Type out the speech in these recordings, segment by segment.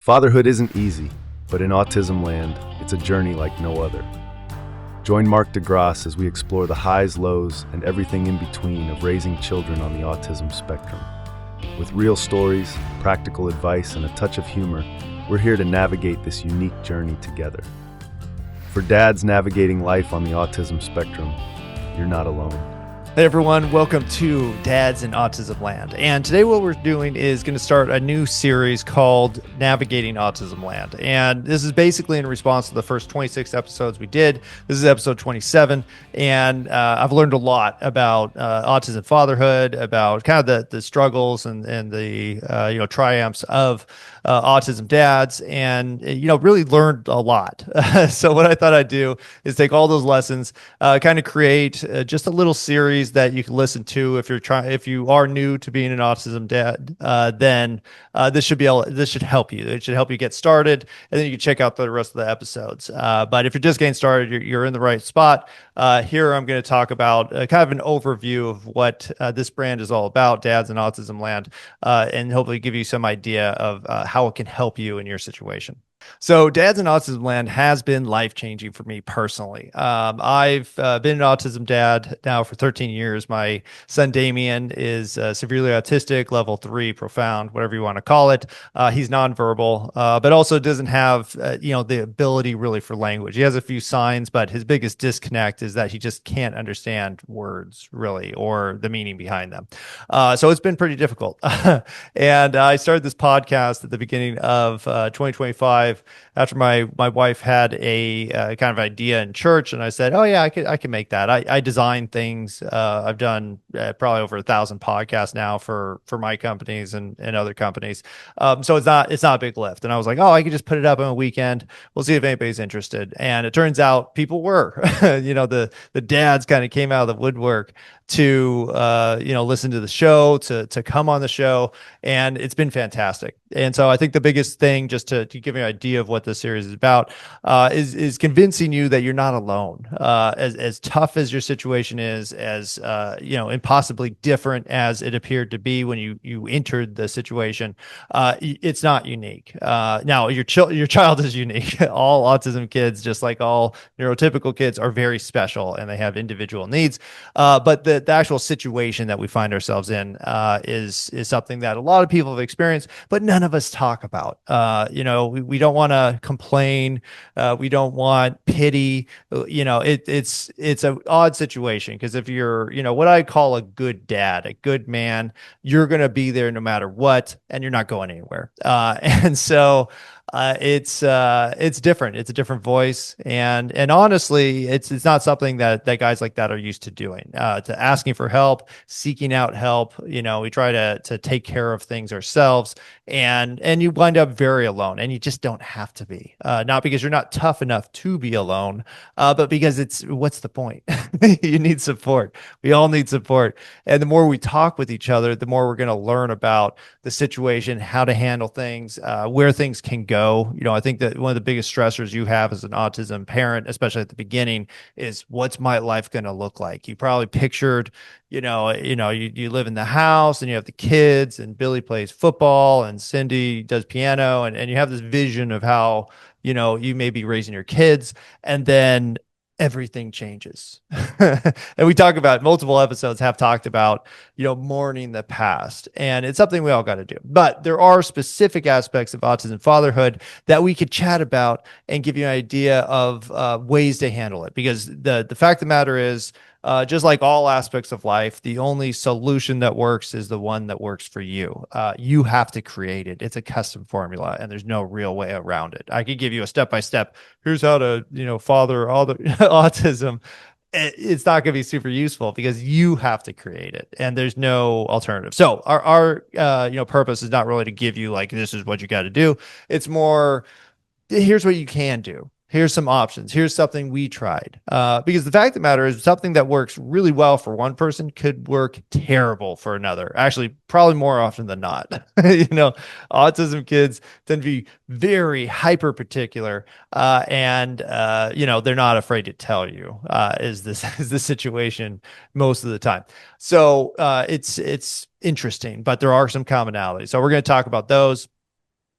Fatherhood isn't easy, but in Autismland, it's a journey like no other. Join Mark DeGrasse as we explore the highs, lows, and everything in between of raising children on the autism spectrum. With real stories, practical advice, and a touch of humor, we're here to navigate this unique journey together. For dads navigating life on the autism spectrum, you're not alone. Hey everyone, welcome to Dads in Autismland. And today what we're doing is going to start a new series called Navigating Autismland. And this is basically in response to the first 26 episodes we did. This is episode 27. And I've learned a lot about autism fatherhood, about kind of the struggles and the triumphs of autism dads, and really learned a lot. So what I thought I'd do is take all those lessons, kind of create just a little series that you can listen to if you are new to being an autism dad. Then this should help you. It should help you get started, and then you can check out the rest of the episodes. But if you're just getting started, you're in the right spot. Here I'm going to talk about kind of an overview of what this brand is all about, Dads in Autismland, and hopefully give you some idea of how it can help you in your situation. So Dads in Autismland has been life-changing for me personally. I've been an autism dad now for 13 years. My son Damien is severely autistic, level 3, profound, whatever you want to call it. He's nonverbal, but also doesn't have the ability really for language. He has a few signs, but his biggest disconnect is that he just can't understand words really, or the meaning behind them. So it's been pretty difficult. And I started this podcast at the beginning of 2025. After my wife had a kind of idea in church, and I said, "Oh yeah, I can make that." I design things. I've done probably over 1,000 podcasts now for my companies and other companies. So it's not a big lift. And I was like, "Oh, I could just put it up on a weekend. We'll see if anybody's interested." And it turns out people were. The dads kind of came out of the woodwork to listen to the show, to come on the show, and it's been fantastic. And so I think the biggest thing, just to give you an idea of what this series is about, is convincing you that you're not alone. As tough as your situation is, as impossibly different as it appeared to be when you entered the situation, it's not unique. Now your child is unique. All autism kids, just like all neurotypical kids, are very special and they have individual needs. But the actual situation that we find ourselves in is something that a lot of people have experienced, but none of us talk about. We don't want to complain. We don't want pity. It's an odd situation, because if you're, what I call a good dad, a good man, you're going to be there no matter what, and you're not going anywhere. And so it's different. It's a different voice, and honestly, it's not something that guys like that are used to doing. To asking for help, seeking out help. We try to take care of things ourselves, and you wind up very alone, and you just don't have to be. Not because you're not tough enough to be alone, but because what's the point? You need support. We all need support, and the more we talk with each other, the more we're going to learn about the situation, how to handle things, where things can go. I think that one of the biggest stressors you have as an autism parent, especially at the beginning, is what's my life going to look like? You probably pictured, you live in the house and you have the kids, and Billy plays football and Cindy does piano, and you have this vision of how, you may be raising your kids, and then everything changes. And we talk about, multiple episodes have talked about, mourning the past, and it's something we all got to do. But there are specific aspects of autism fatherhood that we could chat about and give you an idea of ways to handle it. Because the fact of the matter is, just like all aspects of life, the only solution that works is the one that works for you. You have to create it. It's a custom formula, and there's no real way around it. I could give you a step-by-step, here's how to, father all the autism. It's not going to be super useful, because you have to create it, and there's no alternative. So our purpose is not really to give you like, this is what you got to do. It's more, here's what you can do. Here's some options. Here's something we tried. Because the fact of the matter is, something that works really well for one person could work terrible for another. Actually, probably more often than not. Autism kids tend to be very hyper particular, and they're not afraid to tell you is the situation most of the time. So it's interesting, but there are some commonalities. So we're going to talk about those.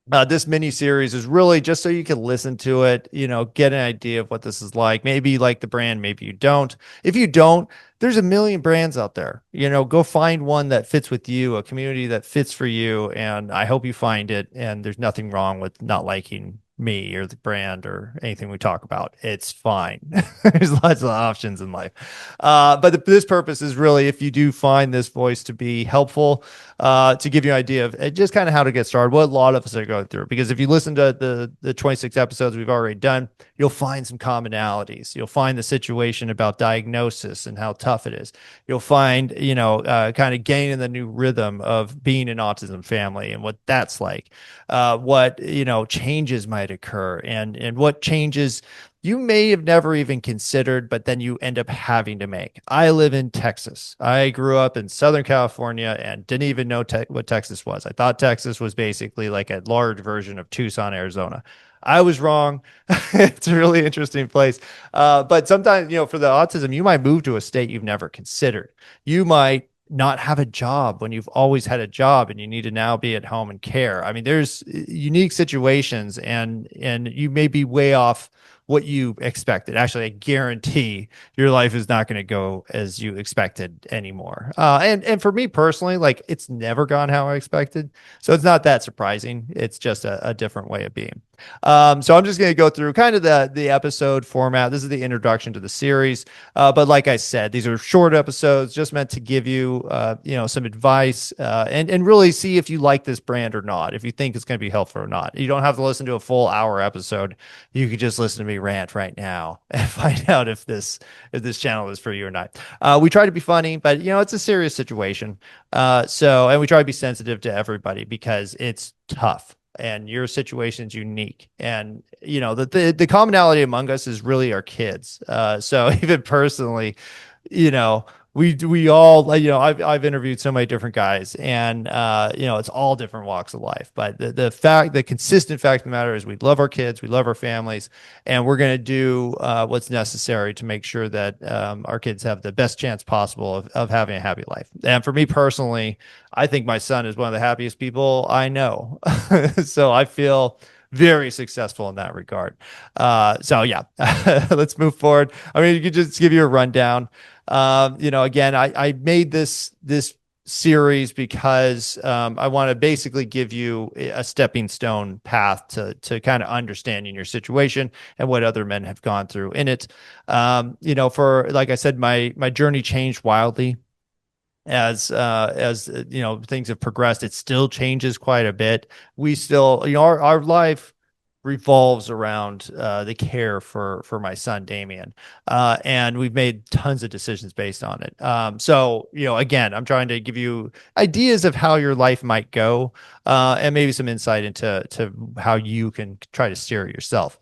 This mini series is really just so you can listen to it, get an idea of what this is like. Maybe you like the brand, maybe you don't. If you don't, there's a million brands out there. Go find one that fits with you, a community that fits for you. And I hope you find it. And there's nothing wrong with not liking me or the brand or anything we talk about. It's fine. There's lots of options in life. But this purpose is really if you do find this voice to be helpful, to give you an idea of just kind of how to get started, what a lot of us are going through. Because if you listen to the 26 episodes we've already done, you'll find some commonalities. You'll find the situation about diagnosis and how tough it is. You'll find, kind of gaining the new rhythm of being an autism family and what that's like, what, changes might occur and what changes you may have never even considered, but then you end up having to make. I live in Texas. I grew up in Southern California and didn't even know what Texas was. I thought Texas was basically like a large version of Tucson, Arizona. I was wrong. It's a really interesting place. But sometimes, for the autism, you might move to a state you've never considered. You might not have a job when you've always had a job and you need to now be at home and care. I mean, there's unique situations and you may be way off what you expected. Actually, I guarantee your life is not going to go as you expected anymore. And for me personally, like it's never gone how I expected. So it's not that surprising. It's just a different way of being. So I'm just going to go through kind of the episode format. This is the introduction to the series. But like I said, these are short episodes just meant to give you, some advice and really see if you like this brand or not, if you think it's going to be helpful or not. You don't have to listen to a full hour episode. You could just listen to me rant right now and find out if this channel is for you or not. We try to be funny, but it's a serious situation. And we try to be sensitive to everybody because it's tough and your situation's unique. And the commonality among us is really our kids. So even personally, we all, I've interviewed so many different guys and, it's all different walks of life. But the consistent fact of the matter is we love our kids, we love our families, and we're going to do what's necessary to make sure that our kids have the best chance possible of having a happy life. And for me personally, I think my son is one of the happiest people I know. So I feel very successful in that regard. So yeah, let's move forward. I mean, you could just give you a rundown. Again, I made this series because I want to basically give you a stepping stone path to kind of understanding your situation and what other men have gone through in it. For like I said, my journey changed wildly as things have progressed. It still changes quite a bit. We still, our life revolves around the care for my son Damien, and we've made tons of decisions based on it. So again, I'm trying to give you ideas of how your life might go, and maybe some insight into how you can try to steer it yourself.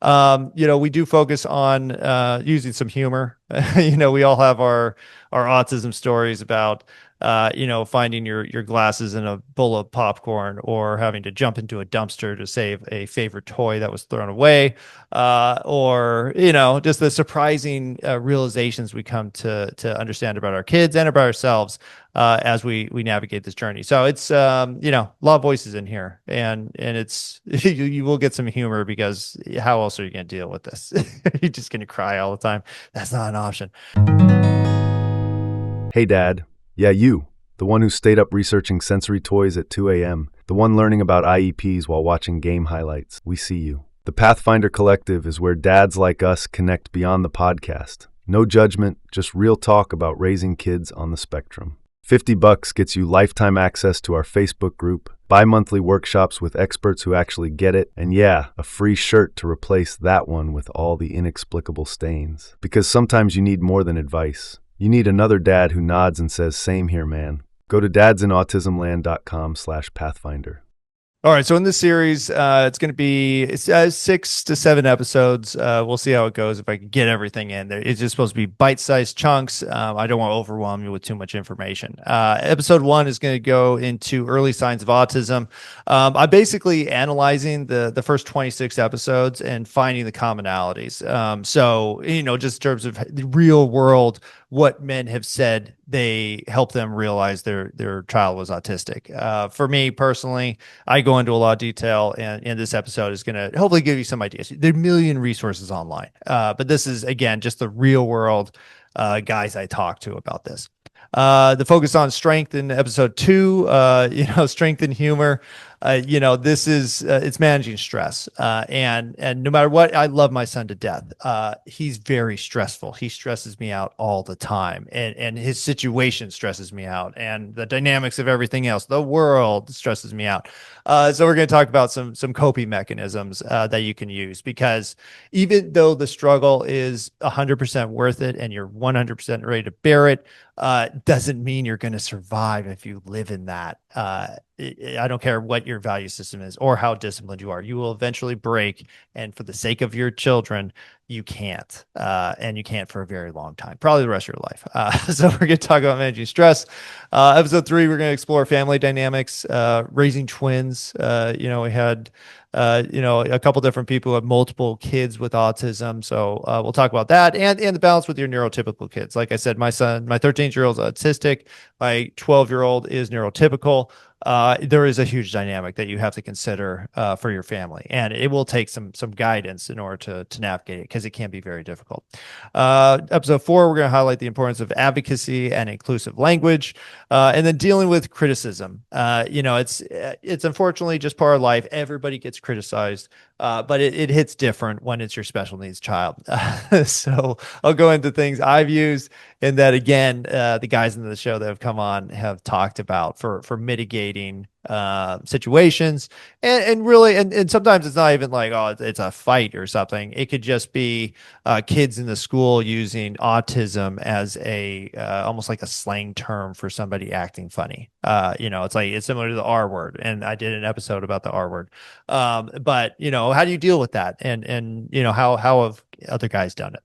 We do focus on using some humor. We all have our autism stories about finding your glasses in a bowl of popcorn or having to jump into a dumpster to save a favorite toy that was thrown away, or just the surprising realizations we come to understand about our kids and about ourselves as we navigate this journey. So it's a lot of voices in here, and it's you will get some humor because how else are you going to deal with this? You're just going to cry all the time. That's not an option. Hey, Dad. Yeah, you. The one who stayed up researching sensory toys at 2 a.m. The one learning about IEPs while watching game highlights. We see you. The Pathfinder Collective is where dads like us connect beyond the podcast. No judgment, just real talk about raising kids on the spectrum. $50 gets you lifetime access to our Facebook group, bi-monthly workshops with experts who actually get it, and yeah, a free shirt to replace that one with all the inexplicable stains. Because sometimes you need more than advice. You need another dad who nods and says, same here, man. Go to dadsinautismland.com/pathfinder. All right. So in this series, it's going to be 6 to 7 episodes. We'll see how it goes if I can get everything in there. It's just supposed to be bite-sized chunks. I don't want to overwhelm you with too much information. Episode 1 is going to go into early signs of autism. I'm basically analyzing the first 26 episodes and finding the commonalities. So, just in terms of the real world, what men have said they help them realize their child was autistic. For me personally, I go into a lot of detail, and this episode is going to hopefully give you some ideas. There are a million resources online, but this is again just the real world guys I talk to about this. The focus on strength in episode 2, strength and humor. This is it's managing stress, and no matter what, I love my son to death. He's very stressful. He stresses me out all the time, and his situation stresses me out, and the dynamics of everything else, the world stresses me out. So we're going to talk about some coping mechanisms that you can use, because even though the struggle is 100% worth it and you're 100% ready to bear it, doesn't mean you're going to survive if you live in that. I don't care what your value system is or how disciplined you are. You will eventually break. And for the sake of your children, you can't. And you can't for a very long time, probably the rest of your life. So we're going to talk about managing stress. Episode 3, we're going to explore family dynamics, raising twins. We had a couple different people who have multiple kids with autism. So we'll talk about that and the balance with your neurotypical kids. Like I said, my son, my 13-year-old is autistic. My 12-year-old is neurotypical. There is a huge dynamic that you have to consider for your family, and it will take some guidance in order to navigate it, because it can be very difficult. Episode 4, we're going to highlight the importance of advocacy and inclusive language, and then dealing with criticism. It's unfortunately just part of life. Everybody gets criticized, but it hits different when it's your special needs child. So I'll go into things I've used, and that again, the guys in the show that have come on have talked about for mitigating situations, and really, and sometimes it's not even like, oh, it's a fight or something. It could just be kids in the school using autism as a almost like a slang term for somebody acting funny. It's similar to the R word, and I did an episode about the R word. But how do you deal with that, and how have other guys done it?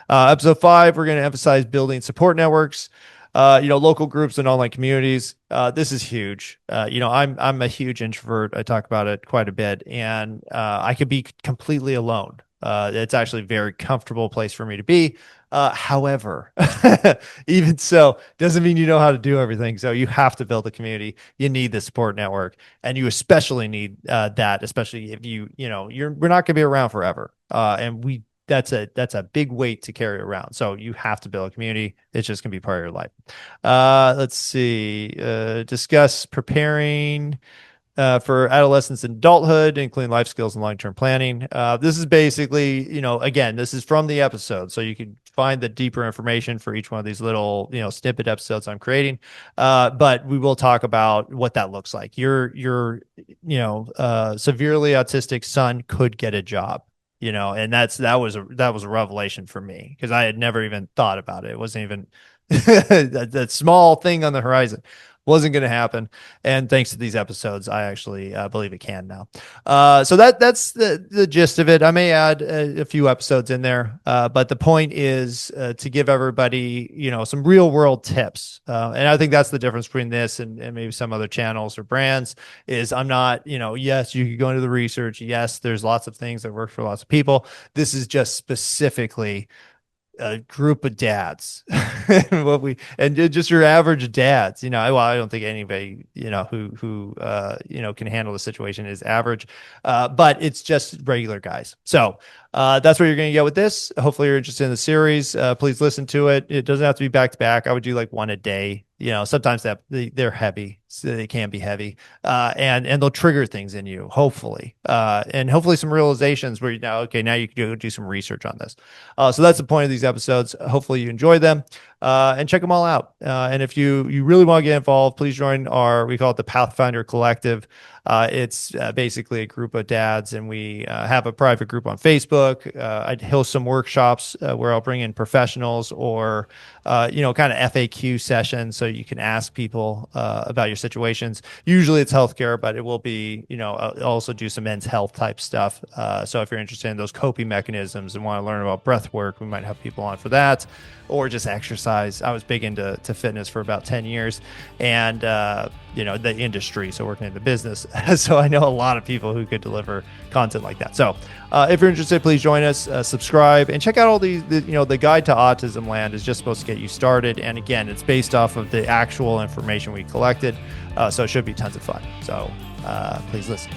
Episode 5, we're going to emphasize building support networks, local groups and online communities. This is huge. I'm a huge introvert. I talk about it quite a bit, and I could be completely alone. It's actually a very comfortable place for me to be. However, even so, doesn't mean you know how to do everything. So you have to build a community. You need the support network, and you especially need that, especially if we're not going to be around forever. And that's a big weight to carry around. So you have to build a community. It's just going to be part of your life. Let's see. Discuss preparing for adolescence and adulthood, including life skills and long-term planning. This is basically, again, this is from the episode, so you can find the deeper information for each one of these little, snippet episodes I'm creating. But we will talk about what that looks like. Your severely autistic son could get a job. And that was a revelation for me, because I had never even thought about it. It wasn't even that small thing on the horizon wasn't going to happen. And thanks to these episodes, I actually believe it can now. So that's the gist of it. I may add a few episodes in there, but the point is to give everybody, some real world tips. And I think that's the difference between this and maybe some other channels or brands is I'm not, yes, you could go into the research. Yes, there's lots of things that work for lots of people. This is just specifically a group of dads and just your average dads. I don't think anybody who can handle the situation is average, but it's just regular guys. So that's what you're going to get with this. Hopefully you're interested in the series. Please listen to it. It doesn't have to be back to back. I would do like one a day. Sometimes they're heavy, so they can be heavy, and they'll trigger things in you, hopefully, and hopefully some realizations where now you can go do some research on this. So that's the point of these episodes. Hopefully you enjoy them, and check them all out. And if you really want to get involved, please join we call it the Pathfinder Collective. It's basically a group of dads, and we have a private group on Facebook. I host some workshops where I'll bring in professionals or, kind of FAQ sessions so you can ask people about your situations. Usually it's healthcare, but it will be, I'll also do some men's health type stuff. So if you're interested in those coping mechanisms and want to learn about breath work, we might have people on for that, or just exercise exercise. I was big into fitness for about 10 years and, the industry. So working in the business. So I know a lot of people who could deliver content like that. So if you're interested, please join us, subscribe, and check out all the guide to Autismland is just supposed to get you started. And again, it's based off of the actual information we collected. So it should be tons of fun. So please listen.